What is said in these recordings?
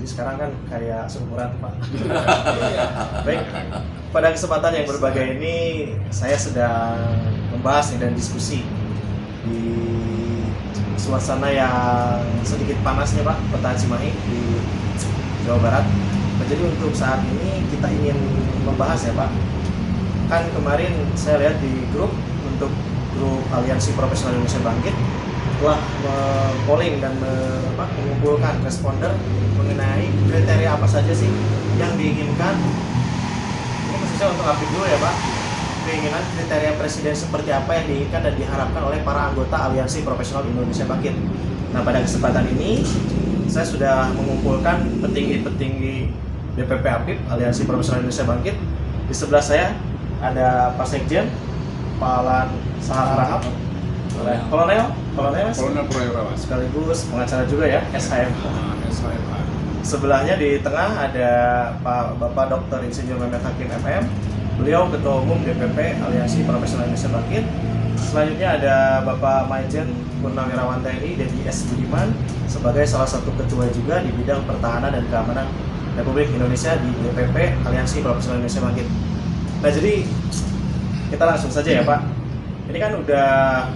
Jadi sekarang kan kayak seumuran Pak. Baik, pada kesempatan yang berbahagia ini saya sedang membahas dan diskusi di suasana yang sedikit panasnya Pak, Kota Cimahi di Jawa Barat. Nah, jadi untuk saat ini kita ingin membahas ya Pak. Kan kemarin saya lihat di grup Aliansi Profesional Indonesia Bangkit telah polling dan mengumpulkan responder mengenai kriteria apa saja sih yang diinginkan. Ini khususnya untuk Apip dulu ya Pak. Keinginan kriteria presiden seperti apa yang diinginkan dan diharapkan oleh para anggota Aliansi Profesional Indonesia Bangkit. Nah, pada kesempatan ini saya sudah mengumpulkan petinggi-petinggi DPP Apip Aliansi Profesional Indonesia Bangkit. Di sebelah saya ada Pak Sekjen, Pak Alan Sahar Rahab, Kolonel Purnawirawan, sekaligus pengacara juga ya, SHM. Sebelahnya di tengah ada Bapak Dr. Insinyur Mehmet Hakim MM, beliau Ketua Umum DPP Aliansi Profesional Indonesia Bangkit. Selanjutnya ada Bapak Maijen Purnawirawan TNI Dedi S. Budiman sebagai salah satu ketua juga di bidang pertahanan dan keamanan Republik Indonesia di DPP Aliansi Profesional Indonesia Bangkit. Nah, jadi kita langsung saja ya Pak. Ini kan udah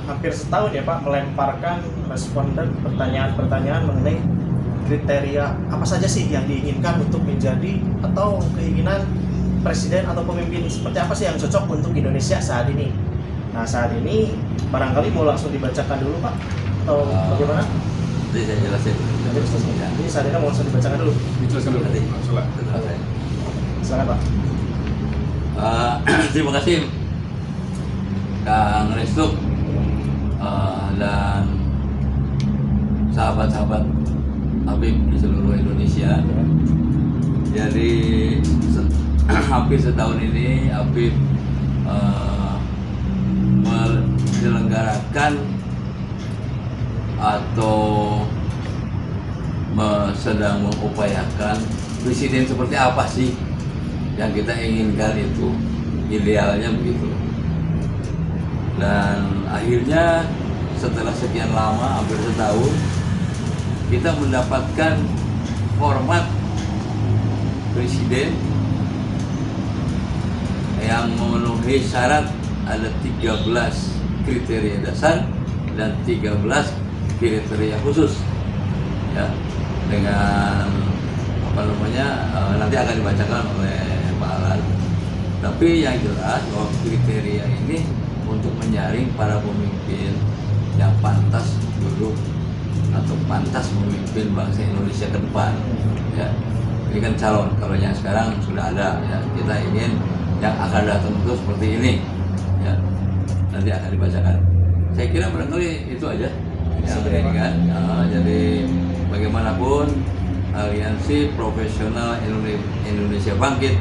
hampir setahun ya Pak melemparkan responden pertanyaan-pertanyaan mengenai kriteria apa saja sih yang diinginkan untuk menjadi atau keinginan presiden atau pemimpin seperti apa sih yang cocok untuk Indonesia saat ini. Nah, saat ini barangkali mau langsung dibacakan dulu Pak atau bagaimana? Nanti saya jelasin. Ini saat ini mau langsung dibacakan dulu. Dijelaskan dulu. Silakan Pak. Terima kasih Kang Restu dan sahabat-sahabat Apip di seluruh Indonesia. Jadi hampir setahun ini Apip menyelenggarakan atau sedang mengupayakan presiden seperti apa sih yang kita inginkan, itu idealnya begitu. Dan akhirnya setelah sekian lama, hampir setahun, kita mendapatkan format presiden yang memenuhi syarat. Ada 13 kriteria dasar dan 13 kriteria khusus ya, dengan nanti akan dibacakan oleh Pak Alan. Tapi yang jelas bahwa kriteria ini untuk menyaring para pemimpin yang pantas duduk atau pantas memimpin bangsa Indonesia ke depan ya. Ini kan calon, kalau yang sekarang sudah ada ya, kita ingin yang akan datang itu seperti ini ya, nanti akan dibacakan. Saya kira barangkali itu aja yang ini kan. Jadi bagaimanapun Aliansi Profesional Indonesia Bangkit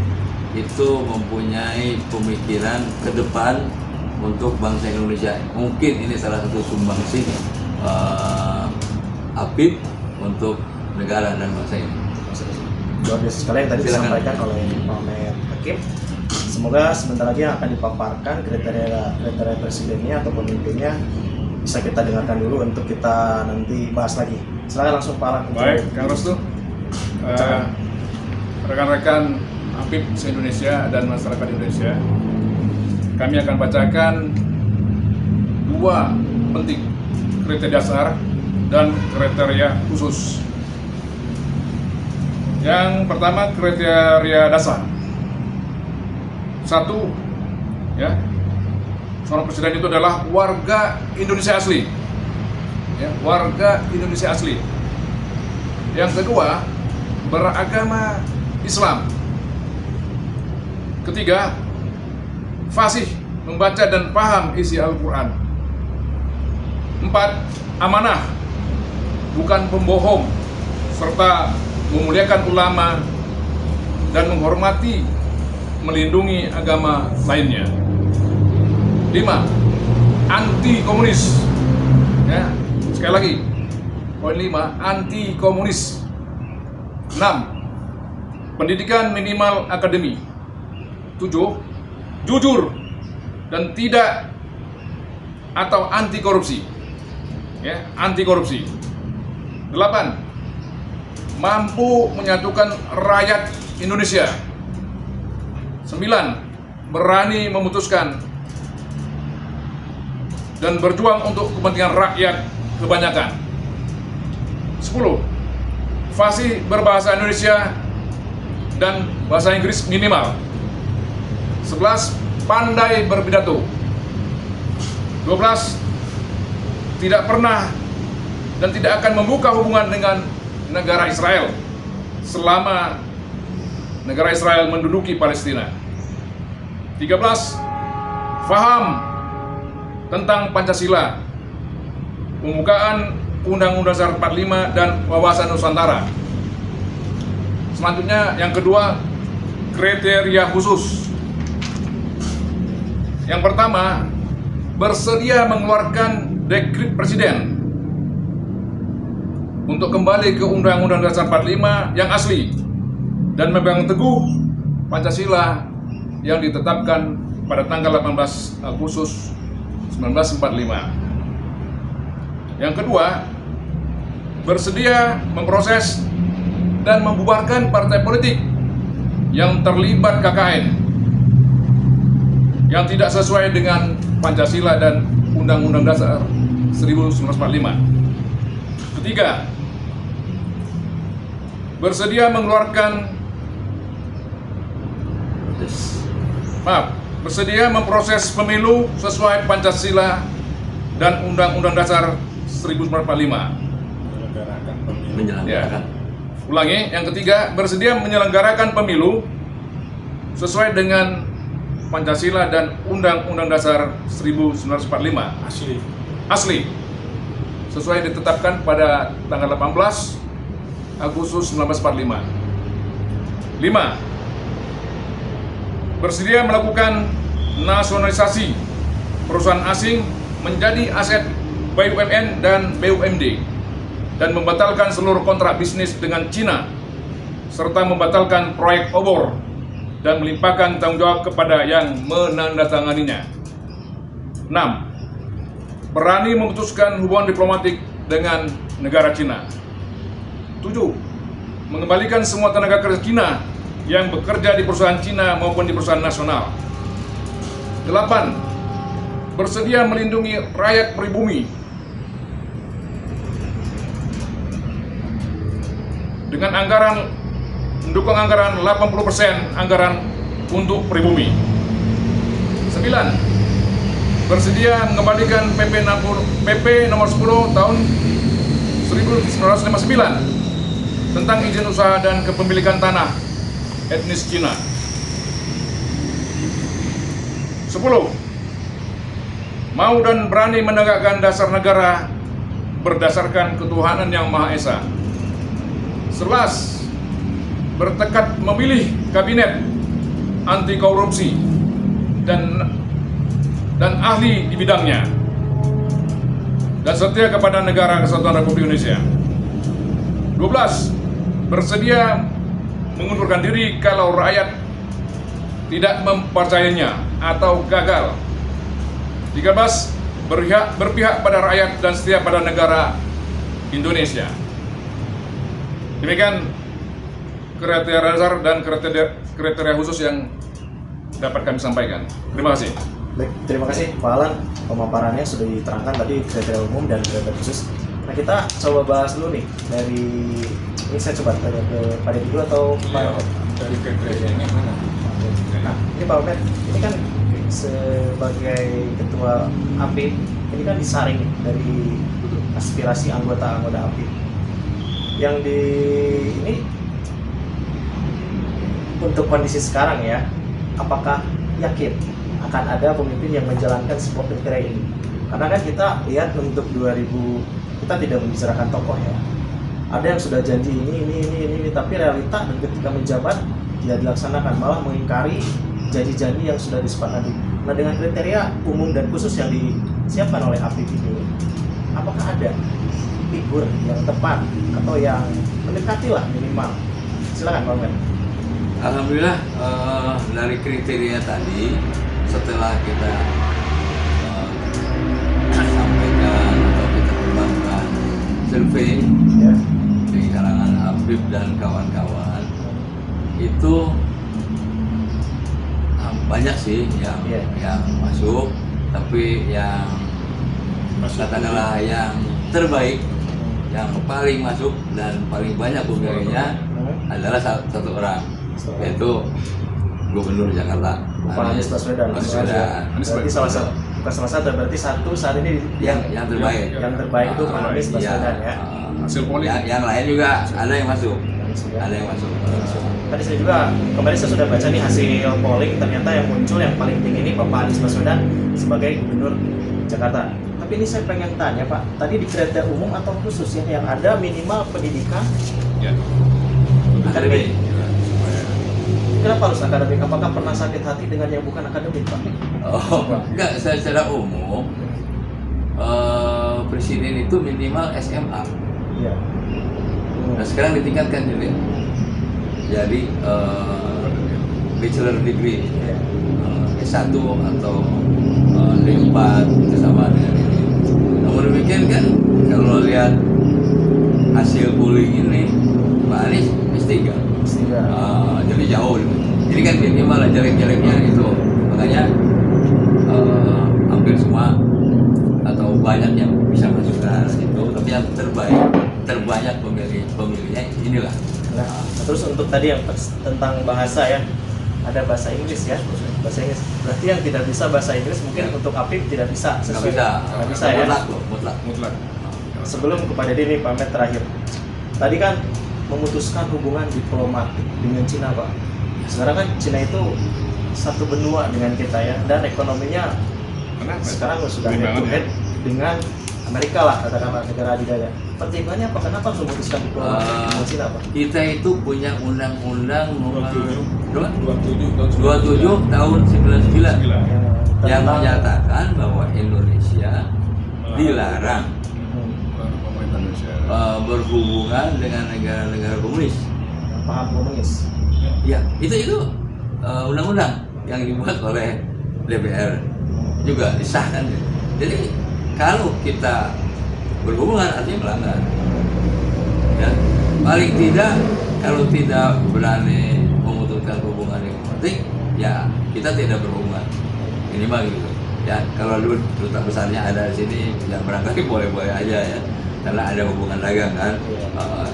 itu mempunyai pemikiran ke depan untuk bangsa Indonesia. Mungkin ini salah satu sumbangsih Apip untuk negara dan bangsa ini. Luar biasa sekali yang tadi disampaikan oleh Pak Mehmet Hakim. Semoga sebentar lagi yang akan dipaparkan kriteria presidennya atau pemimpinnya bisa kita dengarkan dulu untuk kita nanti bahas lagi. Silakan langsung Pak Alan. Baik, Kang Restu, rekan-rekan Apip se-Indonesia dan masyarakat Indonesia, kami akan bacakan dua penting kriteria dasar dan kriteria khusus. Yang pertama, kriteria dasar. Satu, ya, seorang presiden itu adalah warga Indonesia asli, ya, warga Indonesia asli. Yang kedua, beragama Islam. Ketiga, fasih membaca dan paham isi Al-Quran. 4. Amanah, bukan pembohong, serta memuliakan ulama dan menghormati, melindungi agama lainnya. 5. Anti komunis. Ya, sekali lagi, poin 5, anti komunis. 6. Pendidikan minimal akademi. 7. Jujur dan tidak atau anti korupsi. Ya, anti korupsi. 8. mampu menyatukan rakyat Indonesia. 9. Berani memutuskan dan berjuang untuk kepentingan rakyat kebanyakan. 10. Fasih berbahasa Indonesia dan bahasa Inggris minimal. 11. Pandai berpidato. 12. Tidak pernah dan tidak akan membuka hubungan dengan negara Israel selama negara Israel menduduki Palestina. 13. Faham tentang Pancasila, pembukaan Undang-Undang Dasar 45 dan wawasan Nusantara. Selanjutnya yang kedua, kriteria khusus. Yang pertama, bersedia mengeluarkan dekret presiden untuk kembali ke Undang-Undang Dasar 45 yang asli dan memegang teguh Pancasila yang ditetapkan pada tanggal 18 Agustus 1945. Yang kedua, bersedia memproses dan membubarkan partai politik yang terlibat KKN yang tidak sesuai dengan Pancasila dan Undang-Undang Dasar 1945. Ketiga, bersedia bersedia memproses pemilu sesuai Pancasila dan Undang-Undang Dasar 1945. Menyelenggarakan. Ulangi, yang ketiga, bersedia menyelenggarakan pemilu sesuai dengan Pancasila dan Undang-Undang Dasar 1945. Asli. Sesuai ditetapkan pada tanggal 18 Agustus 1945. 5. Bersedia melakukan nasionalisasi perusahaan asing menjadi aset BUMN dan BUMD dan membatalkan seluruh kontrak bisnis dengan Cina serta membatalkan proyek obor dan melimpahkan tanggung jawab kepada yang menandatanganinya. 6. Berani memutuskan hubungan diplomatik dengan negara Cina. 7. Mengembalikan semua tenaga kerja Cina yang bekerja di perusahaan Cina maupun di perusahaan nasional. 8. Bersedia melindungi rakyat pribumi dengan mendukung anggaran 80% anggaran untuk pribumi. 9. Bersedia mengembalikan PP nomor 10 tahun 1959 tentang izin usaha dan kepemilikan tanah etnis Cina. 10. Mau dan berani menegakkan dasar negara berdasarkan ketuhanan yang Maha Esa. 11. Bertekad memilih kabinet anti korupsi dan ahli di bidangnya dan setia kepada negara Kesatuan Republik Indonesia. 12. Bersedia mengundurkan diri kalau rakyat tidak mempercayainya atau gagal. 13. Berpihak pada rakyat dan setia pada negara Indonesia. Demikian kriteria dasar dan kriteria khusus yang dapat kami sampaikan. Terima kasih. Baik, terima kasih Pak Alan, pemaparannya sudah diterangkan tadi kriteria umum dan kriteria khusus. Nah, kita coba bahas dulu nih dari ini, saya coba tanya ke Pak Dedi dulu atau Pak dari kriterianya mana? Nah, ini Pak Omet, ini kan sebagai ketua APIP, ini kan disaring dari aspirasi anggota-anggota APIP. Yang ini untuk kondisi sekarang ya, apakah yakin akan ada pemimpin yang menjalankan sebuah kriteria ini? Karena kan kita lihat untuk 2000, kita tidak membicarakan tokoh ya. Ada yang sudah janji ini, tapi realita dan ketika menjabat tidak dilaksanakan, malah mengingkari janji-janji yang sudah disepakati. Nah, dengan kriteria umum dan khusus yang disiapkan oleh APIP ini, apakah ada figur yang tepat atau yang mendekati lah minimal? Silakan Pak Omet. Alhamdulillah dari kriteria tadi setelah kita sampaikan atau kita kembangkan survei Ya. di kalangan Habib dan kawan-kawan itu banyak sih yang masuk, tapi yang katakanlah yang terbaik, yang paling masuk dan paling banyak pemilihnya adalah satu orang, yaitu Gubernur Jakarta Pak Anies Baswedan. Berarti salah satu berarti satu saat ini yang terbaik. Yang terbaik itu Pak Anies Baswedan ya. Hasil polling. Yang lain juga ada yang masuk. Ada yang masuk. Tadi saya juga kemarin saya sudah baca nih hasil polling, ternyata yang muncul yang paling tinggi ini Bapak Anies Baswedan sebagai Gubernur Jakarta. Tapi ini saya pengen tanya Pak, tadi di kriteria umum atau khusus ya yang ada minimal pendidikan Ya. akademik? Kenapa harus akademik? Apakah pernah sakit hati dengan yang bukan akademik Pak? Oh, enggak, secara umum presiden itu minimal SMA. Iya. Nah, sekarang ditingkatkan jadi bachelor degree, S1 atau D4 itu sama dengan ini. Namun demikian kan kalau lihat hasil polling ini Pak Anies S3. Jadi jauh. Jadi kan minimal jelek-jeleknya itu, makanya hampir semua atau banyak yang bisa masuk ke arah itu, tapi yang terbanyak pemilihnya inilah. Nah, terus untuk tadi yang tentang bahasa ya, ada bahasa Inggris ya, bahasa Inggris. Berarti yang tidak bisa bahasa Inggris mungkin untuk Apip tidak bisa. Nggak bisa ya. Mutlak. Sebelum kepada ini Pak Ahmed terakhir, tadi kan memutuskan hubungan diplomatik dengan Cina Pak. Sekarang kan Cina itu satu benua dengan kita ya, dan ekonominya sekarang sudah head to head dengan Amerika lah, katakanlah negara adidaya. Pertimbangannya apa? Kenapa harus memutuskan diplomatik dengan Cina Pak? Kita itu punya undang-undang nomor 27 tahun 99 yang menyatakan bahwa Indonesia dilarang Pemerintah Indonesia. berhubungan dengan negara-negara komunis. Paham komunis. Ya, itu undang-undang yang dibuat oleh DPR juga disahkan. Jadi kalau kita berhubungan artinya melanggar. Ya, paling tidak kalau tidak berani memutuskan hubungan diplomatik, ya kita tidak berhubungan minimal gitu. Ya kalau duta besarnya ada di sini, ya barangkali boleh-boleh aja ya, karena ada hubungan dagang kan.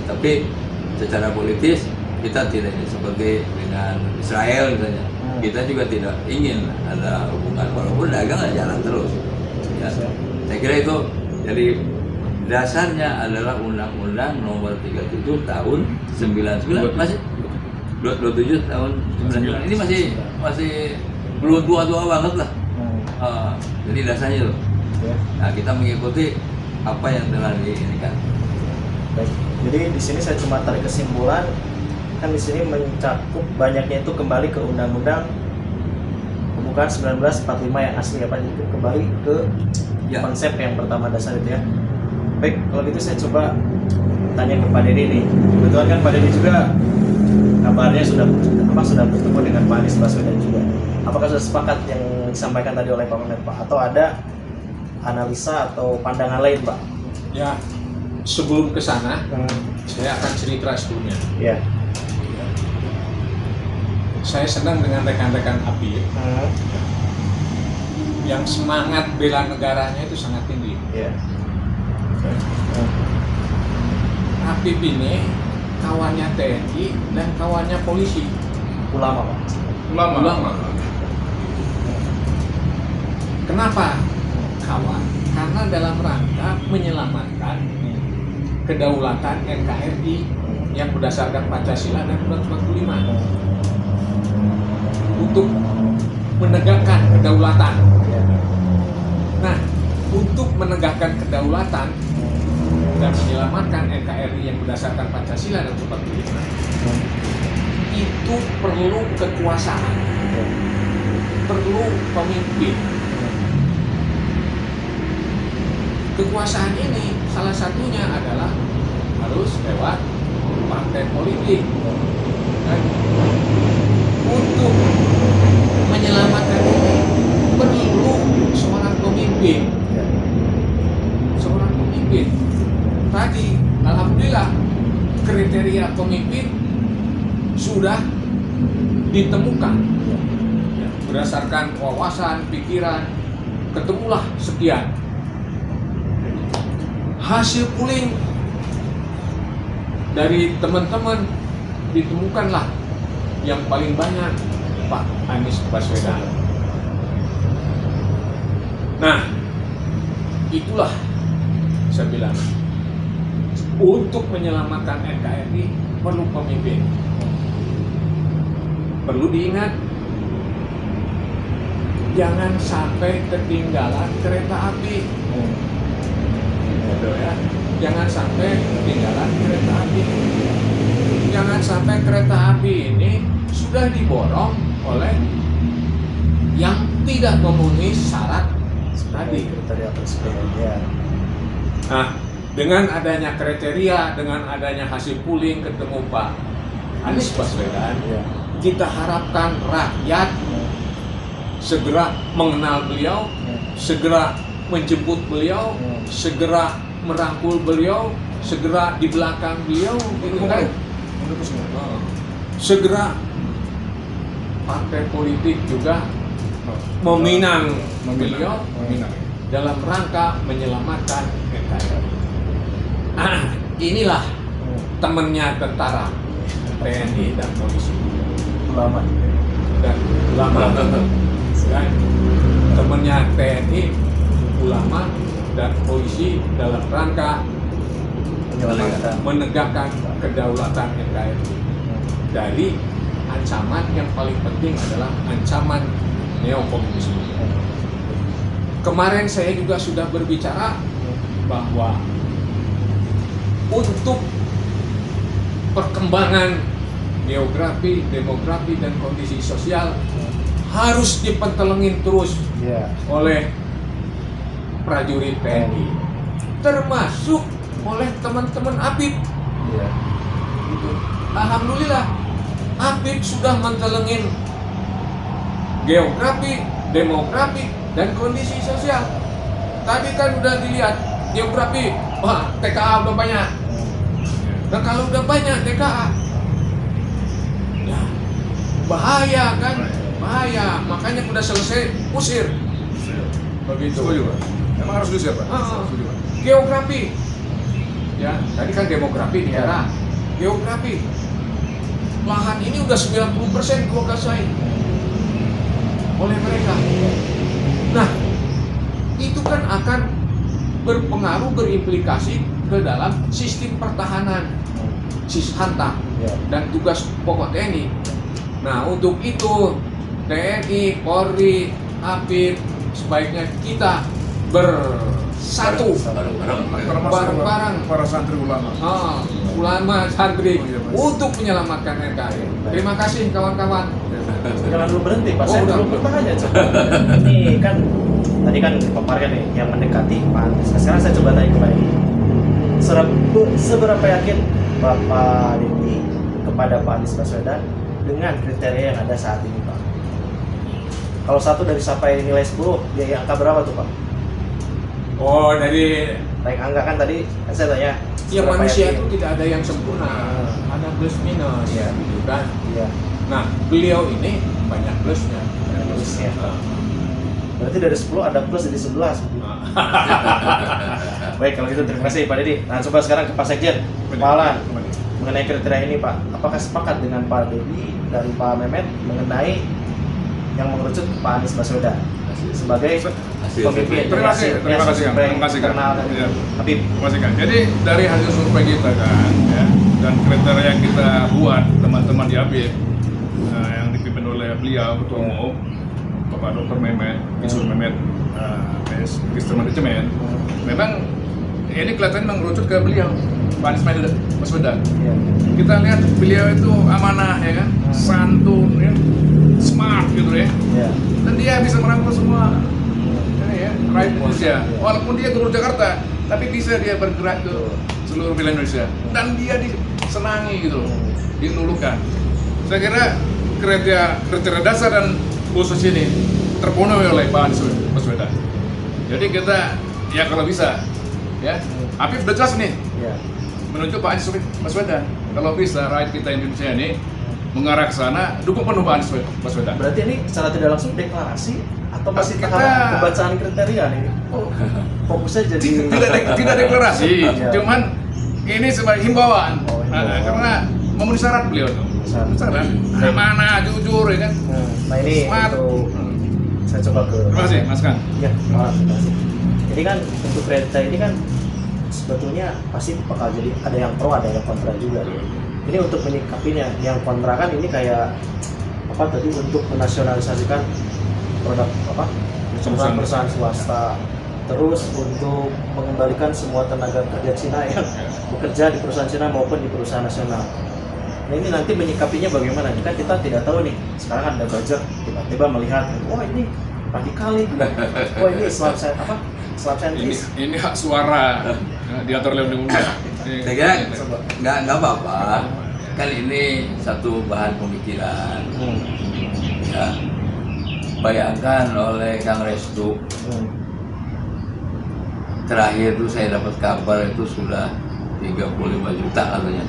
Tapi secara politis kita tidak ingin seperti dengan Israel misalnya. Kita juga tidak ingin ada hubungan, walaupun dagang jalan terus. Ya, saya kira itu jadi dasarnya adalah Undang-Undang Nomor 37 Tahun 99, masih 27 tahun 99. Ini masih belum tua-tua banget lah. Jadi dasarnya itu. Nah, kita mengikuti apa yang telah diinginkan. Baik. Jadi di sini saya cuma tarik kesimpulan, kan di sini mencakup banyaknya itu kembali ke Undang-Undang Pembukaan 1945 yang asli ya Pak, itu kembali ke konsep yang pertama dasar itu ya. Baik, kalau gitu saya coba tanya ke Pak Dedi nih. Kebetulan kan Pak Dedi juga kabarnya sudah bertemu dengan Pak Anies Baswedan juga. Apakah sudah sepakat yang disampaikan tadi oleh Pak Ahmed Pak, atau ada analisa atau pandangan lain Pak? Ya, sebelum ke sana, saya akan cerita sebelumnya. Ya. Saya senang dengan rekan-rekan API yang semangat bela negaranya itu sangat tinggi. Ya. API ini kawannya TNI dan kawannya polisi. Ulama Pak. Ulama. Kenapa kawan? Karena dalam rangka menyelamatkan kedaulatan NKRI yang berdasarkan Pancasila dan Undang-Undang 45 untuk menegakkan kedaulatan. Nah, untuk menegakkan kedaulatan dan menyelamatkan NKRI yang berdasarkan Pancasila dan 45 itu perlu kekuasaan, perlu pemimpin. Kekuasaan ini salah satunya adalah harus lewat partai politik. Untuk menyelamatkan ini perlu seorang pemimpin. Seorang pemimpin. Tadi alhamdulillah kriteria kriteria pemimpin sudah ditemukan. Ya, berdasarkan wawasan, pikiran, ketemulah sekian. Hasil polling dari teman-teman ditemukanlah yang paling banyak Pak Anies Baswedan. Nah, itulah saya bilang, untuk menyelamatkan NKRI perlu pemimpin. Perlu diingat, jangan sampai ketinggalan kereta api. Gitu ya. Jangan sampai ketinggalan kereta api. Jangan sampai kereta api ini sudah diborong oleh yang tidak memenuhi syarat tadi. Kriteria tersebut. Ya. Nah, dengan adanya kriteria, dengan adanya hasil polling ketemu Pak Anies Baswedan, Ya. kita harapkan rakyat segera mengenal beliau, segera menjemput beliau, segera merangkul beliau, segera di belakang beliau, gitu kan? Segera partai politik juga meminang beliau dalam rangka menyelamatkan NKRI. Inilah temannya tentara, TNI dan polisi Ulama. dan ulama, dan temannya TNI, ulama dan polisi dalam rangka menegakkan kedaulatan NKRI dari ancaman yang paling penting adalah ancaman neokomunisme. Kemarin saya juga sudah berbicara bahwa untuk perkembangan geografi, demografi, dan kondisi sosial harus dipentelengin terus Ya. oleh prajurit TNI, termasuk oleh teman-teman APIP. Ya. Gitu. Alhamdulillah, APIP sudah mentelengin geografi, demografi, dan kondisi sosial. Tadi kan udah dilihat geografi, wah TKA udah banyak. Nah kalau udah banyak TKA, ya bahaya kan, bahaya. Makanya udah selesai, usir. Begitu. Setuju, Pak. Emang harus diusir, Pak? Ah. Setuju, Pak. Geografi, ya tadi kan demografi daerah, geografi. Lahan ini udah 90% dikuasai oleh mereka. Nah, itu kan akan berpengaruh, berimplikasi ke dalam sistem pertahanan, Sishanta, Ya. dan tugas pokok TNI. Nah, untuk itu TNI, Polri, APIP sebaiknya kita bersatu, bareng-bareng, para santri ulama. ulama, santri, Oh, iya, Mas. untuk menyelamatkan NKRI. Terima kasih kawan-kawan. Jangan dulu berhenti, Pak. Oh, Saya udah. belum bertanya. Coba. Ini kan tadi kan dipaparkan nih yang mendekati Pak Anies. Nah, sekarang saya coba tanya kembali. Seberapa yakin Bapak Deddy kepada Pak Anies Baswedan dengan kriteria yang ada saat ini, Pak? Kalau 1 dari sampai nilai 10, dia angka berapa tuh, Pak? Oh, dari Naik angka kan tadi kan saya tanya. ya seberapa manusia yakin? itu tidak ada yang sempurna, ada plus minus, Iya. gitu kan. Iya. Nah, beliau ini banyak plusnya. Banyak plusnya. Berarti dari 10 ada plus jadi 11. Baik, kalau gitu terima kasih Pak Deddy. Nah, coba sekarang ke Pak Sekjen, Pak Alan. Mengenai kriteria ini, Pak, apakah sepakat dengan Pak Deddy dan Pak Mehmet mengenai yang mengerucut Pak Anies Baswedan sebagai Hasil pemimpin? Terima kasih, terima kasih, Kang. Terima kasih, Kang. Internal dan Iya. Habib. Masih kan. Jadi dari hasil survei kita kan, ya, dan kriteria yang kita buat teman-teman di APIP yang dipimpin oleh beliau Ketua Umum Bapak Dr. Mehmet, Isur Mehmet, Register Manajemen, memang ini kelihatan mengerucut ke beliau Pak Anies Baswedan. Iya. Kita lihat beliau itu amanah, ya kan, santun, ya, smart gitu ya, Iya. dan dia bisa merangkul semua ya, rakyat Indonesia. Walaupun dia turun Jakarta, tapi bisa dia bergerak ke seluruh wilayah Indonesia dan dia disenangi gitu loh, dilulukan. Saya kira kriteria dasar dan khusus ini terpenuhi oleh Pak Anies Baswedan. Jadi kita ya kalau bisa ya, Apif udah jelas nih Iya. menunjuk Pak Anies Baswedan. kalau bisa rakyat kita Indonesia ini mengarah ke sana, dukung penuh Pak Anies Baswedan. Berarti ini secara tidak langsung deklarasi atau masih Kita- tahap pembacaan kriteria nih? Oh, fokusnya jadi Tidak deklarasi, Iya. cuman ini sebagai himbauan. Oh, himbauan. Karena memenuhi syarat beliau tuh. Syarat. Amanah, jujur ya kan. Nah ini Smart. untuk saya coba ke. Terima kasih, Mas Kang. Ya, terima kasih. Ini kan untuk kereta ini kan sebetulnya pasti bakal jadi ada yang pro ada yang kontra juga. Ini untuk menyikapinya, yang kontra kan ini kayak apa tadi untuk menasionalisasikan produk apa perusahaan swasta, terus untuk mengembalikan semua tenaga kerja Cina yang bekerja di perusahaan Cina maupun di perusahaan nasional. Nah ini nanti menyikapinya bagaimana? Ini kan kita tidak tahu nih. Sekarang ada budget, tiba-tiba melihat, wah ini radikal nih, wah ini Islam sentris. Ini hak suara diatur oleh undang-undang. Saya kira nggak apa-apa. Kan ini satu bahan pemikiran. Ya. Bayangkan oleh Kang Restu, terakhir itu saya dapat kabar itu sudah 35 juta katanya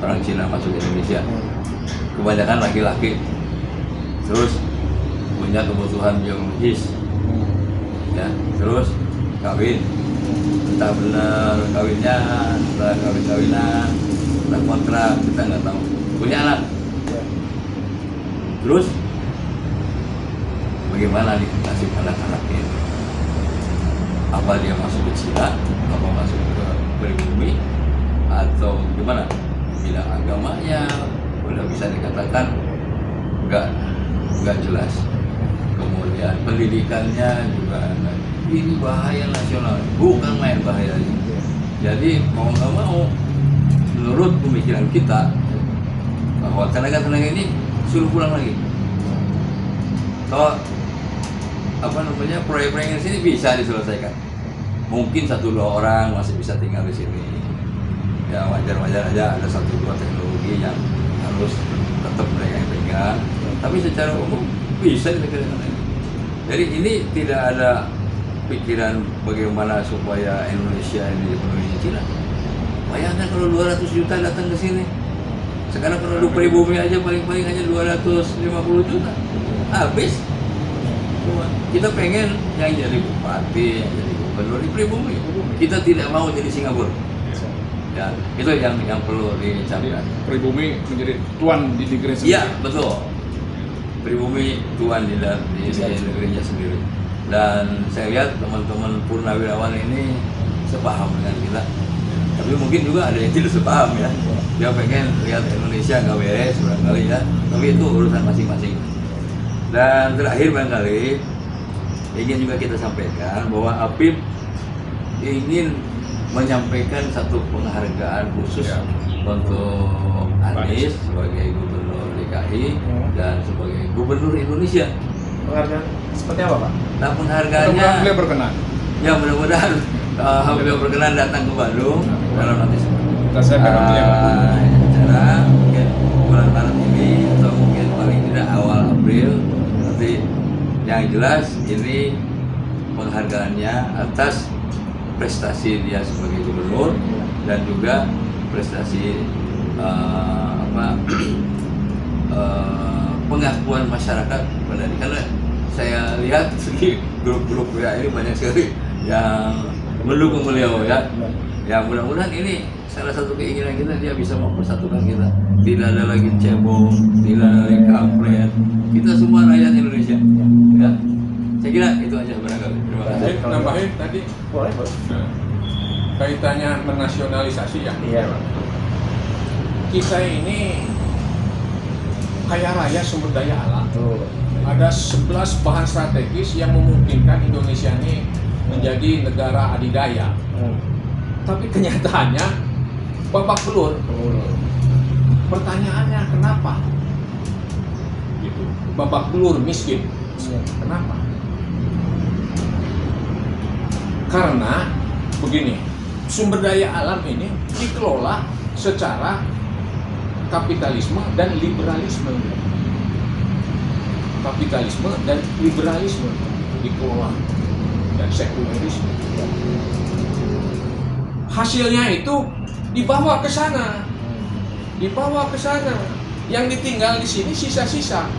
orang Cina masuk Indonesia. Kebanyakan laki-laki. Terus punya kebutuhan biologis. Ya, terus kawin. Entah benar kawinnya, entah kawin-kawinan, entah kontrak, kita nggak tahu. Punya anak. Terus bagaimana nih nasib anak-anaknya? Apa dia masuk ke Cina, apa masuk ke pribumi, atau gimana? Bidang agamanya udah bisa dikatakan nggak jelas. Kemudian pendidikannya juga ini bahaya nasional, bukan main bahayanya. Jadi mau nggak mau, menurut pemikiran kita bahwa tenaga-tenaga ini suruh pulang lagi. Kalau apa namanya proyek-proyek di sini bisa diselesaikan. Mungkin 1-2 orang masih bisa tinggal di sini. Ya wajar-wajar aja ada 1-2 teknologi yang harus tetap mereka yang pegang. Tapi secara umum bisa di negara lain. Jadi ini tidak ada pikiran bagaimana supaya Indonesia ini dipenuhi Cina. Bayangkan kalau 200 juta datang ke sini. Sekarang penduduk pribumi aja paling-paling hanya 250 juta. Habis. Kita pengen yang jadi bupati, yang jadi gubernur di pribumi. Kita tidak mau jadi Singapura. Ya, itu yang perlu dicapkan. Pribumi menjadi tuan di negeri sendiri. Iya, betul. Pribumi tuan di negerinya sendiri. Dan saya lihat teman-teman purnawirawan ini sepaham dengan kita. Tapi mungkin juga ada yang tidak sepaham ya. Dia pengen lihat Indonesia nggak beres barangkali ya. Tapi itu urusan masing-masing. Dan terakhir barangkali ingin juga kita sampaikan bahwa APIP ingin menyampaikan satu penghargaan khusus untuk Anies sebagai gubernur DKI dan sebagai gubernur Indonesia. Penghargaan seperti apa, Pak? Nah penghargaannya, Mudah-mudahan beliau berkenan. ya mudah-mudahan beliau berkenan datang ke Bandung dalam nanti Kita siapkan waktunya, Pak. acara mungkin bulan Maret ini atau mungkin paling tidak awal April. Nanti yang jelas ini penghargaannya atas prestasi dia sebagai gubernur dan juga prestasi pengakuan masyarakat pada ini. Karena saya lihat segi grup-grup ya ini banyak sekali yang mendukung beliau ya. Ya mudah-mudahan ini salah satu keinginan kita, dia bisa mempersatukan kita. Tidak ada lagi cebong, tidak ada lagi kampret. Kita semua rakyat Indonesia. Ya. Saya kira itu aja barangkali. Terima kasih. Nambahin tadi Boleh, Bos. kaitannya menasionalisasi ya. Iya, Pak. Kita ini kaya raya sumber daya alam. Tuh. Ada 11 bahan strategis yang memungkinkan Indonesia ini menjadi negara adidaya. Tapi kenyataannya babak belur. Pertanyaannya kenapa? Gitu. Babak belur miskin. Kenapa? Karena begini, sumber daya alam ini dikelola secara kapitalisme dan liberalisme. Kapitalisme dan liberalisme dikelola dan sekulerisme. Hasilnya itu dibawa ke sana. dibawa ke sana. Yang ditinggal di sini sisa-sisa.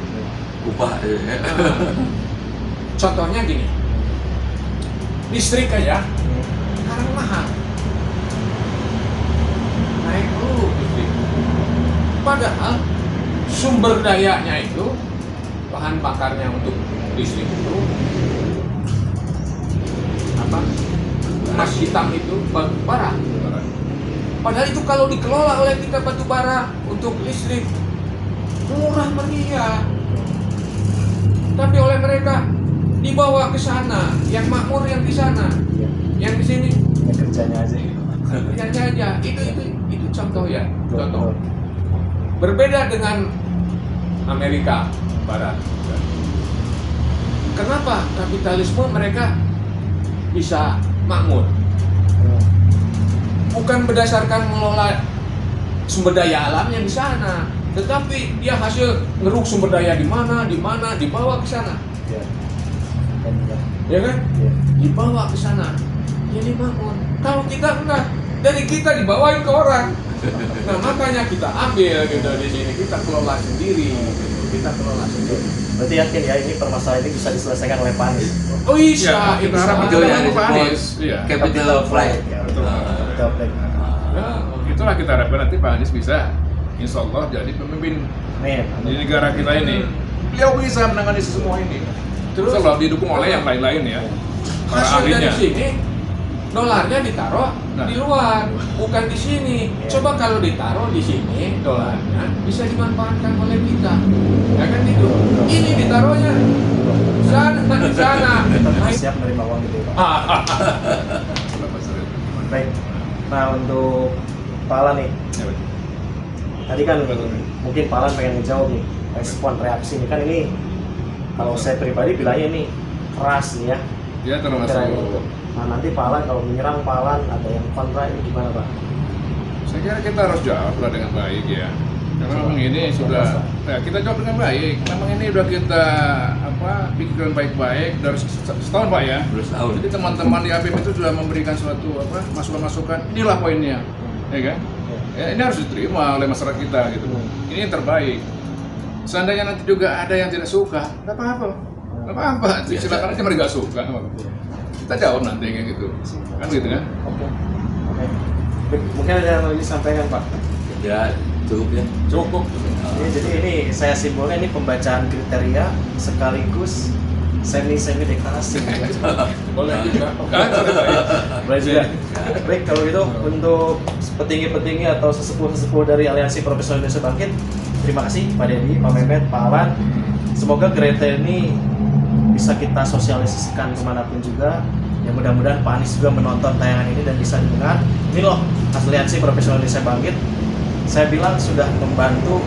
Upah. Contohnya gini, listrik aja sekarang mahal, naik dulu listrik. Padahal sumber dayanya itu, bahan bakarnya untuk listrik itu apa? Emas hitam itu batu bara. Padahal itu kalau dikelola oleh kita batu bara untuk listrik murah meriah. Tapi oleh mereka dibawa ke sana, yang makmur yang di sana, yang di sini Ya, kerjanya aja gitu. kerjanya aja. Itu contoh ya, contoh. Berbeda dengan Amerika Barat. Kenapa kapitalisme mereka bisa makmur? Bukan berdasarkan mengelola sumber daya alamnya di sana, tetapi dia hasil ngeruk sumber daya di mana, dibawa ke sana, Ya. ya kan? Ya. Dibawa ke sana, jadi makmur. Kalau kita enggak, dari kita dibawain ke orang. Nah makanya kita ambil gitu di sini, kita kelola sendiri, kita kelola sendiri. Berarti yakin ya ini permasalahan ini bisa diselesaikan oleh Pak Anies. Oh iya, Ya, kita harap Itu yang Pak disebut Anies, iya. capital flight. Ya, betul. Betul, betul. Ya, Itulah kita harapkan nanti Pak Anies bisa, insya Allah jadi pemimpin Amin. di negara kita ini. Beliau bisa menangani semua ini. Terus Selalu didukung oleh yang lain-lain ya, para hasil dari ahlinya. sini dolarnya ditaruh Nah. di luar, bukan di sini. Ya. Coba kalau ditaruh di sini dolarnya bisa dimanfaatkan oleh kita, ya kan gitu. Ini ditaruhnya sana di sana. Kita harus siap menerima uang gitu ya, Pak. Baik. Nah untuk Pak Alan nih, Ya, Pak. tadi kan mungkin Pak Alan pengen ngejawab nih respon reaksi ini kan ini kalau saya pribadi bilangnya ini keras nih ya. Ya termasuk. Kira-kira itu. Nah nanti Pak Alan kalau menyerang Pak Alan ada yang kontra ini gimana Pak? Saya kira kita harus jawablah dengan baik ya. Karena memang ini sudah, ya kita jawab dengan baik. Memang ini udah kita pikirkan baik-baik dari setahun Pak ya. Terus tahun. Jadi teman-teman di APM itu sudah memberikan suatu masukan-masukan. Inilah poinnya, ya kan? Ya, ini harus diterima oleh masyarakat kita gitu. Ini yang terbaik. Seandainya nanti juga ada yang tidak suka, nggak apa-apa, nggak apa-apa. Silakan aja mereka suka. Kita jawab nanti kayak gitu, kan gitu kan? Oke. Baik, mungkin ada yang lagi disampaikan Pak. Ya cukup ya. Cukup. Jadi ini saya simpulnya ini pembacaan kriteria sekaligus semi deklarasi. Boleh juga. Kan? Boleh juga. Baik kalau gitu untuk petinggi-petinggi atau sesepuh-sesepuh dari Aliansi Profesional Indonesia Bangkit, terima kasih Pak Dedi, Pak Mehmet, Pak Alan. Semoga kriteria ini bisa kita sosialisasikan kemanapun juga. Ya mudah-mudahan Pak Anies juga menonton tayangan ini dan bisa didengar. Ini loh Aliansi Profesional Indonesia Bangkit. Saya bilang sudah membantu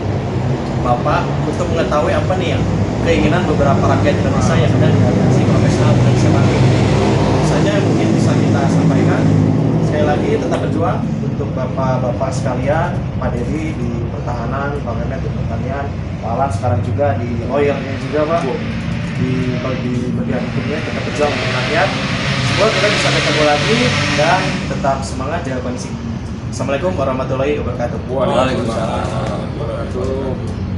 Bapak untuk mengetahui apa nih yang keinginan beberapa rakyat Indonesia yang ada di Aliansi Profesional Indonesia Bangkit. Itu saja yang mungkin bisa kita sampaikan. Sekali lagi tetap berjuang untuk bapak-bapak sekalian, Pak Dedi di pertahanan, Pak Mehmet di pertanian, Pak Alan sekarang juga di lawyernya juga Pak, di bagian hukumnya tetap berjuang untuk rakyat. Semoga kita bisa ketemu lagi dan tetap semangat jaga kondisi. Assalamualaikum warahmatullahi wabarakatuh. Waalaikumsalam. Wabarakatuh.